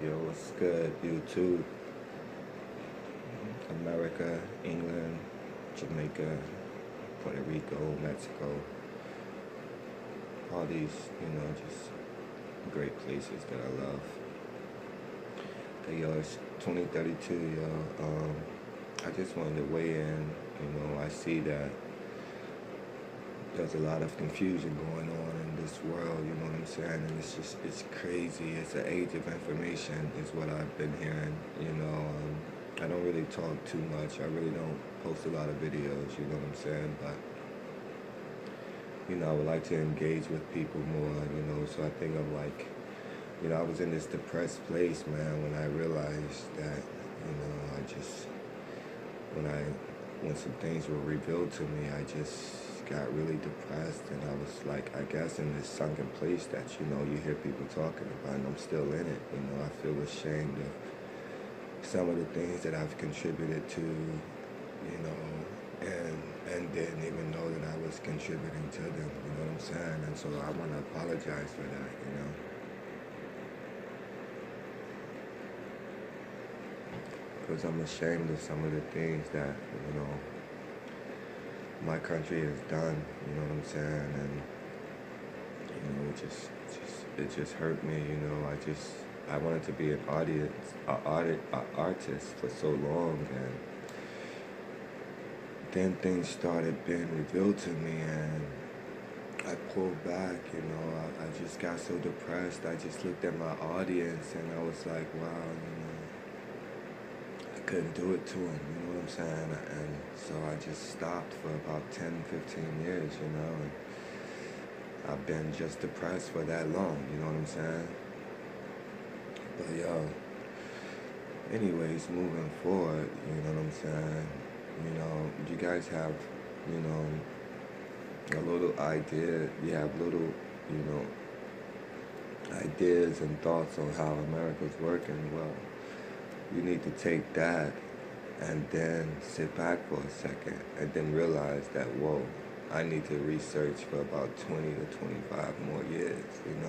Yo, what's good, YouTube? America, England, Jamaica, Puerto Rico, Mexico, all these, just great places that I love. Hey, yo, it's 2032, yo. I just wanted to weigh in. I see that there's a lot of confusion going on in this world, you know what I'm saying? And it's crazy. It's an age of information, is what I've been hearing. I don't really talk too much. I really don't post a lot of videos, you know what I'm saying? But, I would like to engage with people more. So I think I'm like, I was in this depressed place, man, when I realized that, I just, when some things were revealed to me, I just got really depressed, and I was like, I guess in this sunken place that, you hear people talking about, and I'm still in it. I feel ashamed of some of the things that I've contributed to, and didn't even know that I was contributing to them, you know what I'm saying? And so I want to apologize for that. Because I'm ashamed of some of the things that, my country has done, you know what I'm saying? And, it just hurt me, I wanted to be an artist for so long, and then things started being revealed to me, and I pulled back, I just got so depressed. I just looked at my audience, and I was like, wow, I couldn't do it to them, you know what I'm saying? And so I just stopped for about 10, 15 years, and I've been just depressed for that long, you know what I'm saying? But yo, anyways, moving forward, you know what I'm saying? You guys have, a little idea, you have little, ideas and thoughts on how America's working. Well, you need to take that and then sit back for a second and then realize that, whoa, I need to research for about 20 to 25 more years, and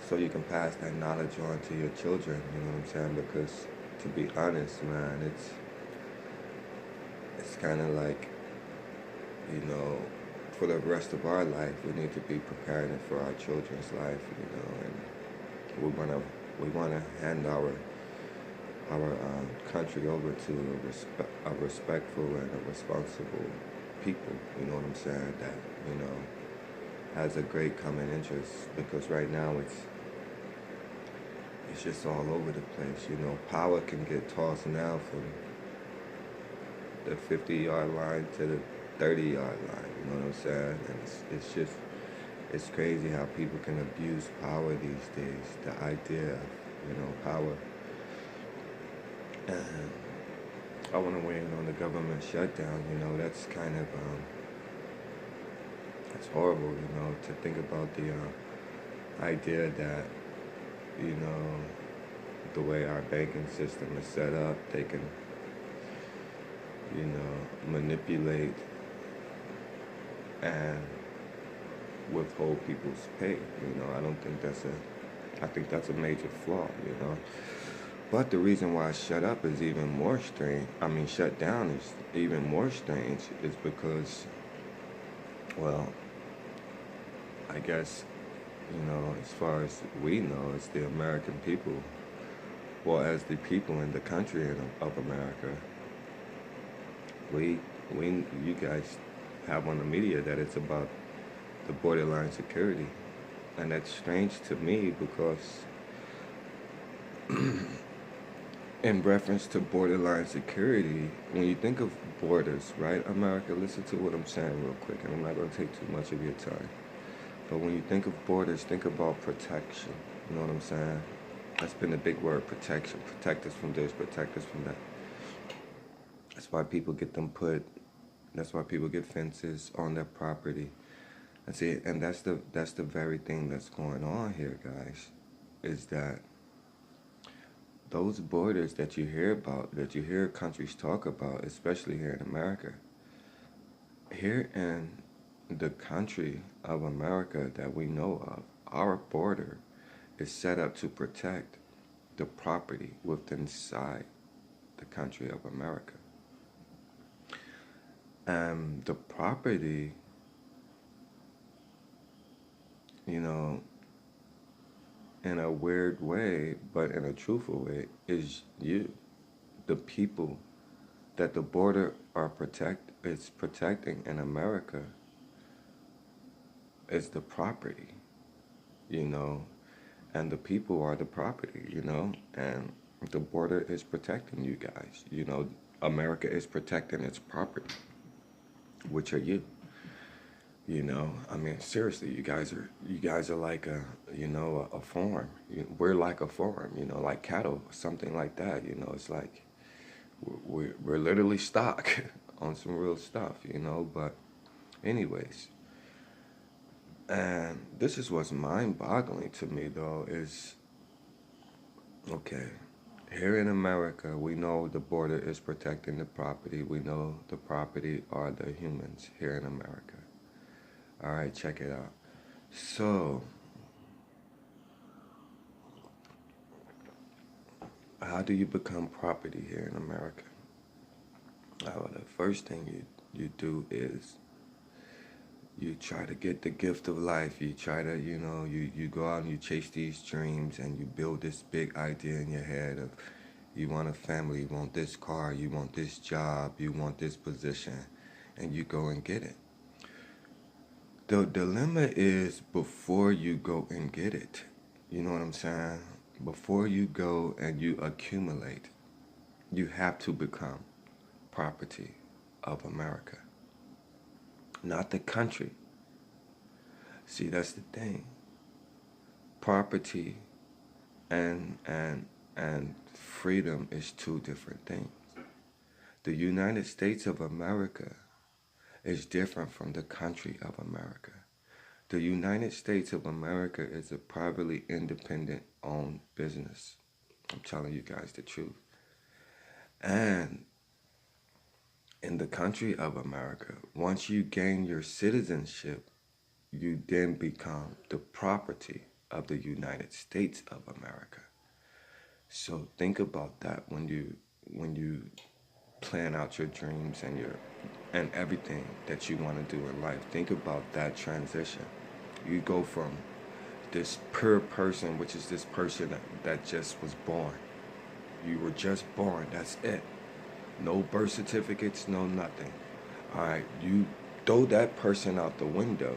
so you can pass that knowledge on to your children, you know what I'm saying? Because to be honest, man, it's kind of like, for the rest of our life, we need to be preparing for our children's life, and we wanna hand our country over to a respectful and a responsible people, you know what I'm saying, that, has a great common interest, because right now it's just all over the place, Power can get tossed now from the 50-yard line to the 30-yard line, you know what I'm saying? And it's crazy how people can abuse power these days, the idea of, power. And I want to weigh in on the government shutdown, that's kind of, it's horrible, to think about the idea that, the way our banking system is set up, they can, manipulate and withhold people's pay. I think that's a major flaw, But the reason why shut down is even more strange, is because, well, I guess, as far as we know, it's the American people, well, as the people in the country of America, you guys have on the media that it's about the borderline security. And that's strange to me because in reference to borderline security, when you think of borders, right, America, listen to what I'm saying real quick, and I'm not going to take too much of your time. But when you think of borders, think about protection. You know what I'm saying? That's been the big word, protection. Protect us from this, protect us from that. That's why people get fences on their property. And that's the very thing that's going on here, guys, is that those borders that you hear about, that you hear countries talk about, especially here in America, here in the country of America that we know of, our border is set up to protect the property within inside the country of America. And the property, you know, in a weird way, but in a truthful way, is you, the people that the border is protecting in America is the property, you know, and the people are the property, you know, and the border is protecting you guys, you know. America is protecting its property, which are you. You know, I mean, seriously, you guys are like a farm. We're like a farm, you know, like cattle, something like that. You know, it's like we're literally stock on some real stuff, you know. But anyways, and this is what's mind-boggling to me, though, is, okay, here in America, we know the border is protecting the property. We know the property are the humans here in America. All right, check it out. So, how do you become property here in America? Well, the first thing you do is you try to get the gift of life. You try to, you know, you go out and you chase these dreams and you build this big idea in your head of you want a family, you want this car, you want this job, you want this position, and you go and get it. The dilemma is before you go and get it, you know what I'm saying? Before you go and you accumulate, you have to become property of America, not the country. See, that's the thing. Property and freedom is two different things. The United States of America is different from the country of America. The United States of America is a privately independent owned business. I'm telling you guys the truth. And in the country of America, once you gain your citizenship, you then become the property of the United States of America. So think about that when you plan out your dreams and everything that you want to do in life. Think about that transition. You go from this pure person, which is this person that just was born. You were just born, that's it. No birth certificates, no nothing. All right, you throw that person out the window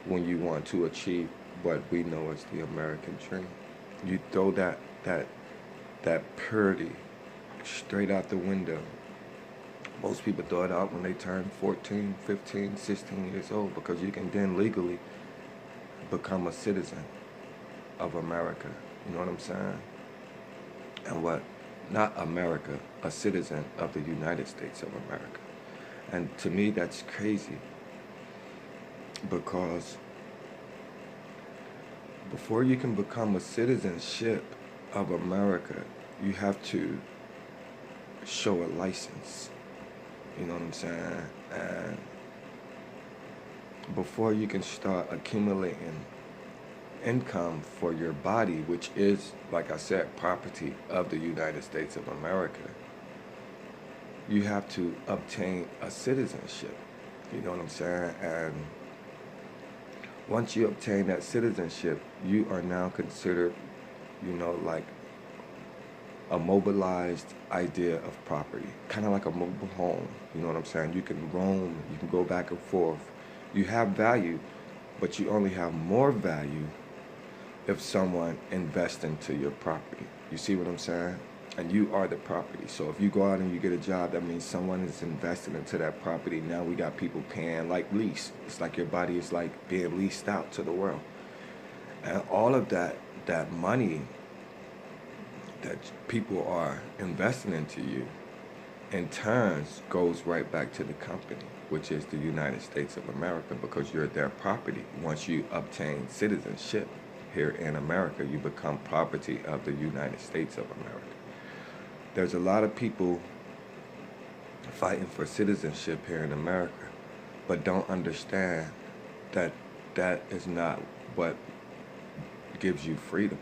when you want to achieve what we know as the American dream. You throw that purity straight out the window. Most people throw it out when they turn 14, 15, 16 years old, because you can then legally become a citizen of America. You know what I'm saying? And what? Not America, a citizen of the United States of America. And to me, that's crazy, because before you can become a citizenship of America, you have to show a license. You know what I'm saying? And before you can start accumulating income for your body, which is, like I said, property of the United States of America, you have to obtain a citizenship. You know what I'm saying? And once you obtain that citizenship, you are now considered, you know, like a mobilized idea of property, kind of like a mobile home. You know what I'm saying? You can roam, you can go back and forth. You have value, but you only have more value if someone invests into your property. You see what I'm saying? And you are the property. So if you go out and you get a job, that means someone is invested into that property. Now we got people paying like lease. It's like your body is like being leased out to the world. And all of that money that people are investing into you, in turns, goes right back to the company, which is the United States of America, because you're their property. Once you obtain citizenship here in America, you become property of the United States of America. There's a lot of people fighting for citizenship here in America, but don't understand that that is not what gives you freedom.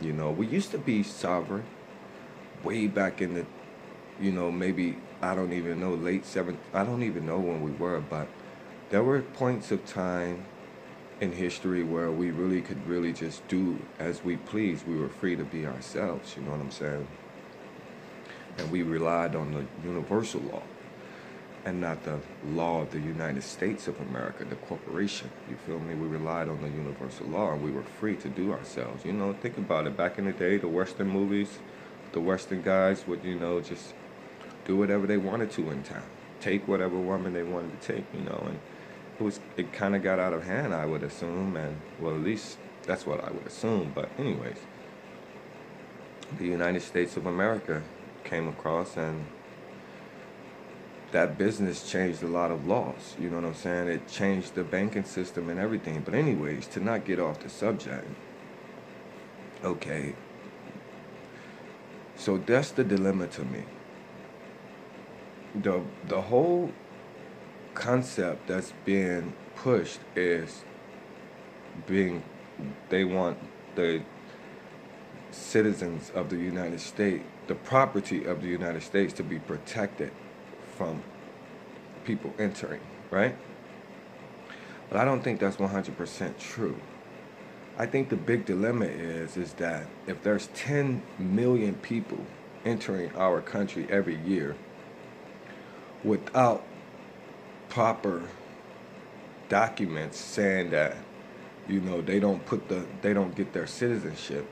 You know, we used to be sovereign way back in the, maybe, I don't even know, I don't even know when we were, but there were points of time in history where we really could really just do as we please. We were free to be ourselves, you know what I'm saying? And we relied on the universal law and not the law of the United States of America, the corporation. You feel me? We relied on the universal law and we were free to do ourselves. You know, think about it. Back in the day, the Western movies, the Western guys would, just do whatever they wanted to in town. Take whatever woman they wanted to take, and it kind of got out of hand, I would assume, and well, at least that's what I would assume. But anyways, the United States of America came across, and that business changed a lot of laws. You know what I'm saying? It changed the banking system and everything. But anyways, to not get off the subject, okay, so that's the dilemma to me. The whole concept that's being pushed is they want the citizens of the United States, the property of the United States, to be protected from people entering, right? But I don't think that's 100% true. I think the big dilemma is that if there's 10 million people entering our country every year without proper documents saying that, they don't get their citizenship,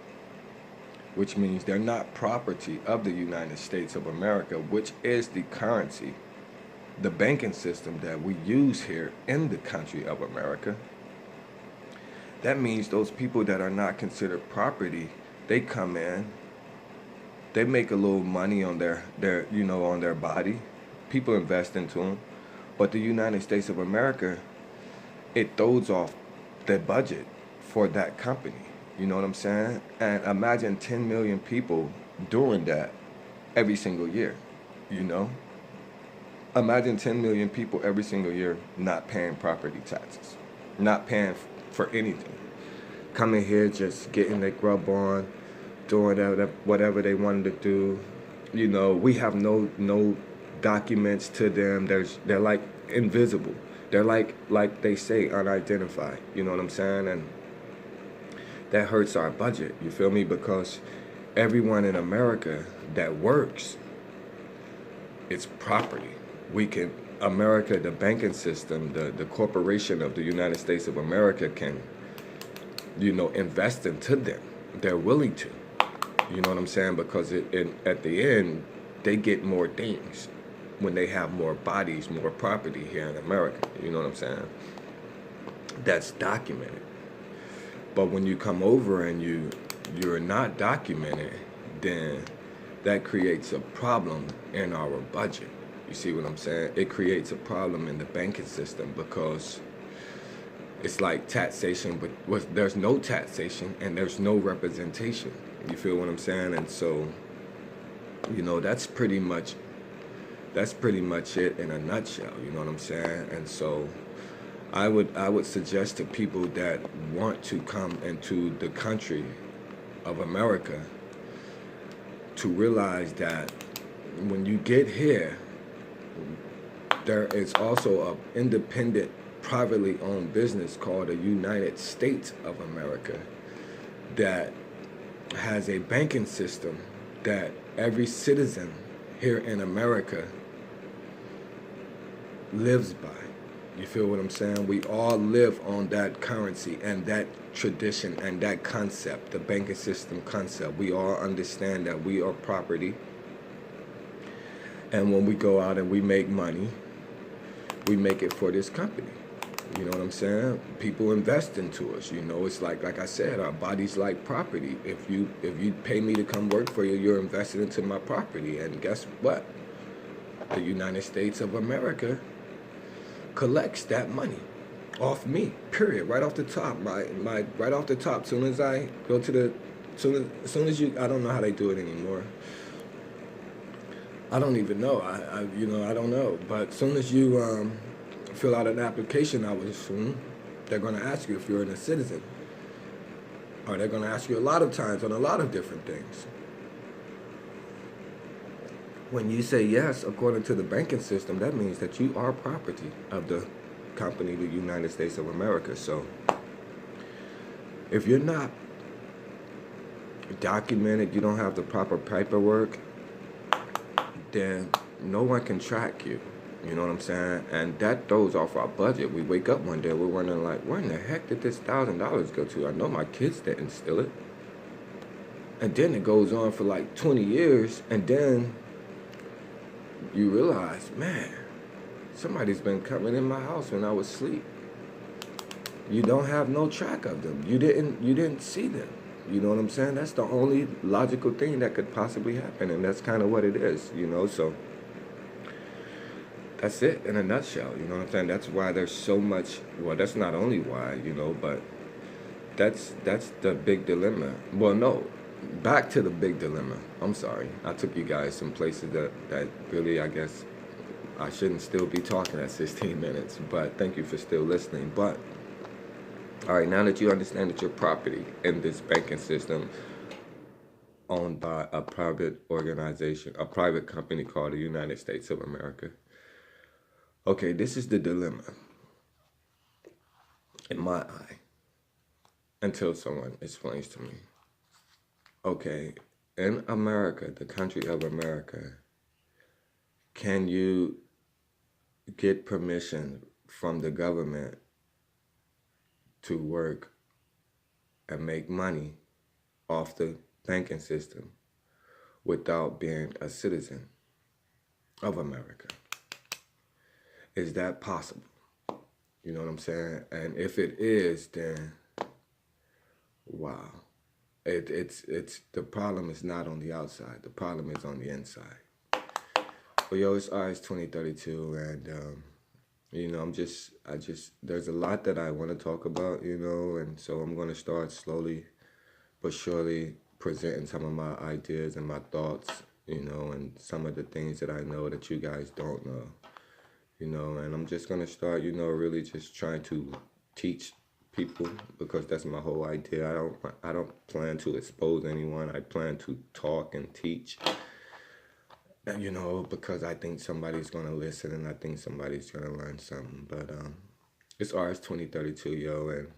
which means they're not property of the United States of America, which is the currency, the banking system that we use here in the country of America. That means those people that are not considered property, they come in, they make a little money on their on their body. People invest into them. But the United States of America, it throws off the budget for that company. You know what I'm saying? And imagine 10 million people doing that every single year, Imagine 10 million people every single year not paying property taxes, not paying for anything. Coming here, just getting their grub on, doing whatever they wanted to do. We have no documents to them. They're like invisible. They're like they say, unidentified. You know what I'm saying? And that hurts our budget. You feel me? Because everyone in America that works, it's property. America, the banking system, the corporation of the United States of America can, invest into them. They're willing to. You know what I'm saying? Because at the end, they get more things when they have more bodies, more property here in America. You know what I'm saying? That's documented. But when you come over and you're not documented, then that creates a problem in our budget. You see what I'm saying? It creates a problem in the banking system because it's like taxation, but there's no taxation and there's no representation. You feel what I'm saying? And so, that's pretty much it in a nutshell. You know what I'm saying? And so I would suggest to people that want to come into the country of America to realize that when you get here, there is also an independent, privately owned business called the United States of America that has a banking system that every citizen here in America lives by. You feel what I'm saying? We all live on that currency and that tradition and that concept, the banking system concept. We all understand that we are property. And when we go out and we make money, we make it for this company. You know what I'm saying? People invest into us. It's like I said, our body's like property. If you pay me to come work for you, you're invested into my property. And guess what? The United States of America collects that money off me. Period. Right off the top. My right off the top. Soon as I go to the soon as you, I don't know how they do it anymore. I don't even know. I don't know. But soon as you fill out an application, I would assume they're going to ask you if you're a citizen. Or they're going to ask you a lot of times on a lot of different things. When you say yes, according to the banking system, that means that you are property of the company, the United States of America. So if you're not documented, you don't have the proper paperwork, then no one can track you. You know what I'm saying? And that throws off our budget. We wake up one day, we're wondering like, where in the heck did this $1,000 go to? I know my kids didn't steal it. And then it goes on for like 20 years, and then you realize, man, somebody's been coming in my house when I was asleep. You don't have no track of them. You didn't see them. You know what I'm saying? That's the only logical thing that could possibly happen, and that's kind of what it is, you know. So that's it in a nutshell, you know what I'm saying? That's why there's so much, well, that's not only why, you know, but that's the big dilemma. Well, no, back to the big dilemma. I'm sorry. I took you guys some places that really, I guess, I shouldn't still be talking at 16 minutes, but thank you for still listening. But all right, now that you understand that your property in this banking system owned by a private organization, a private company called the United States of America. Okay, this is the dilemma in my eye until someone explains to me. Okay, in America, the country of America, can you get permission from the government to work and make money off the banking system without being a citizen of America? Is that possible? You know what I'm saying? And if it is, then wow. It's the problem is not on the outside. The problem is on the inside. But yo, it's Rs2032, and you know, there's a lot that I want to talk about, you know, and so I'm going to start slowly but surely presenting some of my ideas and my thoughts, you know, and some of the things that I know that you guys don't know, you know, and I'm just going to start, you know, really just trying to teach people, because that's my whole idea. I don't plan to expose anyone. I plan to talk and teach. You know, because I think somebody's going to listen, and I think somebody's going to learn something. But it's Rs2032, yo, and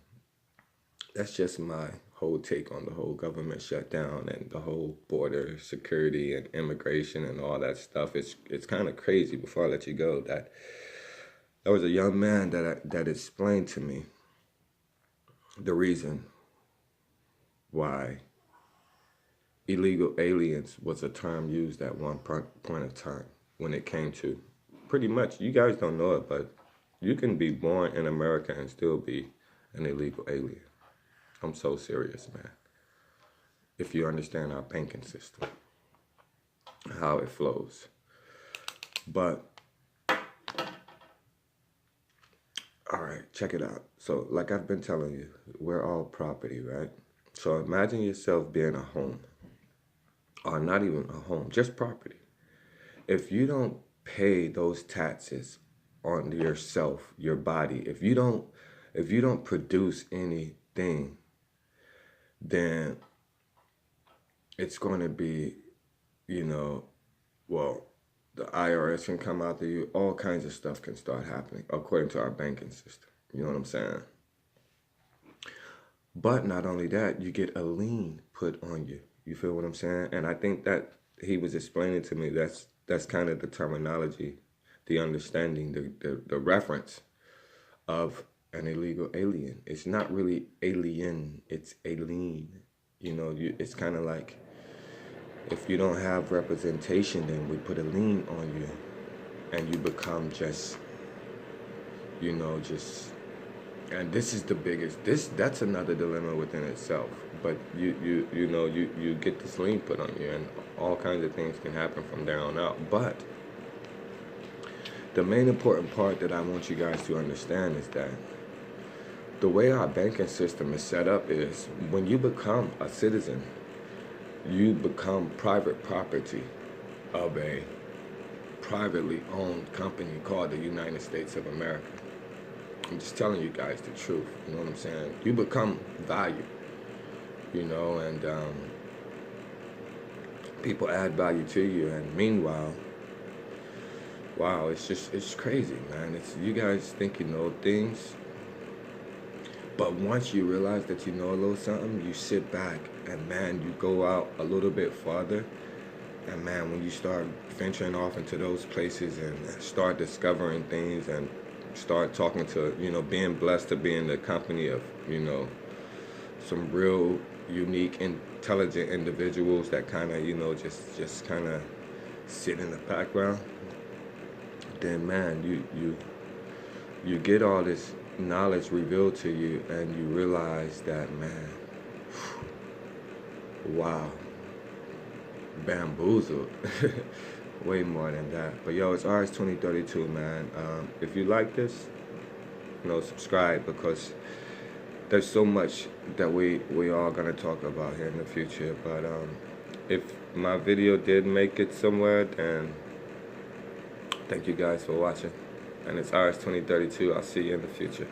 that's just my whole take on the whole government shutdown and the whole border security and immigration and all that stuff. It's kind of crazy. Before I let you go, that there was a young man that explained to me the reason why illegal aliens was a term used at one point of time when it came to, pretty much, you guys don't know it, but you can be born in America and still be an illegal alien. I'm so serious, man. If you understand our banking system, how it flows. But, all right, check it out. So, like I've been telling you, we're all property, right? So imagine yourself being a home. Or not even a home, just property. If you don't pay those taxes on yourself, your body, if you don't produce anything, then it's going to be, you know, well, the IRS can come after you. All kinds of stuff can start happening according to our banking system. You know what I'm saying? But not only that, you get a lien put on you. You feel what I'm saying? And I think that he was explaining to me that's kind of the terminology, the understanding, the reference of an illegal alien. It's not really alien, it's a lien. You know, it's kind of like, if you don't have representation, then we put a lien on you and you become just, you know, just, and this is the biggest, that's another dilemma within itself. But you know, you get this lien put on you, and all kinds of things can happen from there on out. But the main important part that I want you guys to understand is that the way our banking system is set up is, when you become a citizen, you become private property of a privately owned company called the United States of America. I'm just telling you guys the truth, you know what I'm saying? You become value. you know, and people add value to you. And meanwhile, wow, it's crazy, man. It's, you guys think you know things, but once you realize that you know a little something, you sit back and, man, you go out a little bit farther. And, man, when you start venturing off into those places and start discovering things and start talking to, you know, being blessed to be in the company of, you know, some real unique, intelligent individuals that kind of, you know, just kind of sit in the background, then, man, you get all this knowledge revealed to you, and you realize that, man, wow, bamboozled. Way more than that. But yo, it's Rs2032, man. If you like this, you know, subscribe, because there's so much that we are gonna talk about here in the future. But if my video did make it somewhere, then thank you guys for watching. And it's Rs2032. I'll see you in the future.